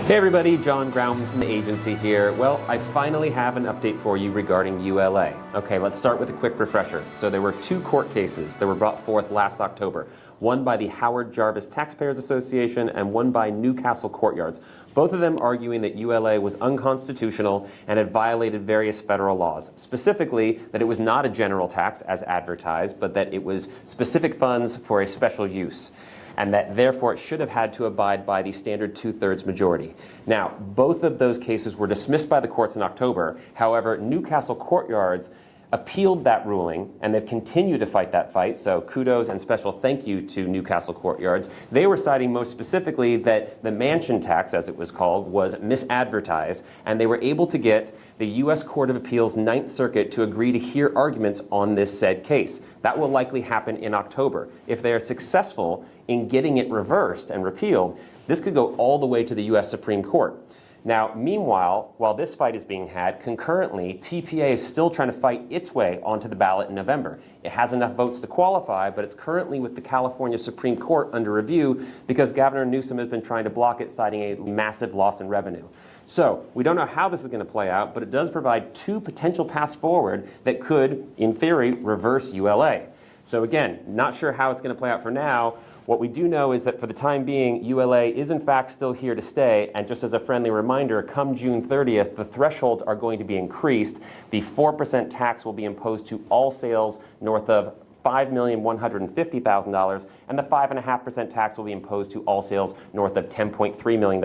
Hey everybody, Jon Grauman from the agency here. Well, I finally have an update for you regarding ULA. Okay, let's start with a quick refresher. So there were two court cases that were brought forth last October. One by the Howard Jarvis Taxpayers Association and one by Newcastle Courtyards. Both of them arguing that ULA was unconstitutional and had violated various federal laws. Specifically, that it was not a general tax as advertised, but that it was specific funds for a special use, and that therefore it should have had to abide by the standard 2/3 majority. Now, both of those cases were dismissed by the courts in October. However, Newcastle Courtyards appealed that ruling, and they've continued to fight that fight, so kudos and special thank you to Newcastle Courtyards. They were citing most specifically that the mansion tax, as it was called, was misadvertised, and they were able to get the U.S. Court of Appeals 9th Circuit to agree to hear arguments on this said case. That will likely happen in October. If they are successful in getting it reversed and repealed, this could go all the way to the U.S. Supreme Court. Now, meanwhile, while this fight is being had, concurrently, TPA is still trying to fight its way onto the ballot in November. It has enough votes to qualify, but it's currently with the California Supreme Court under review because Governor Newsom has been trying to block it, citing a massive loss in revenue. So, we don't know how this is going to play out, but it does provide two potential paths forward that could, in theory, reverse ULA. So again, not sure how it's going to play out for now. What we do know is that for the time being, ULA is in fact still here to stay, and just as a friendly reminder, come June 30th, the thresholds are going to be increased. The 4% tax will be imposed to all sales north of $5,150,000, and the 5.5% tax will be imposed to all sales north of $10.3 million.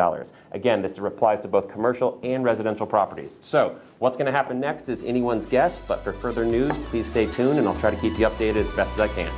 Again, this applies to both commercial and residential properties. So, what's going to happen next is anyone's guess, but for further news, please stay tuned, and I'll try to keep you updated as best as I can.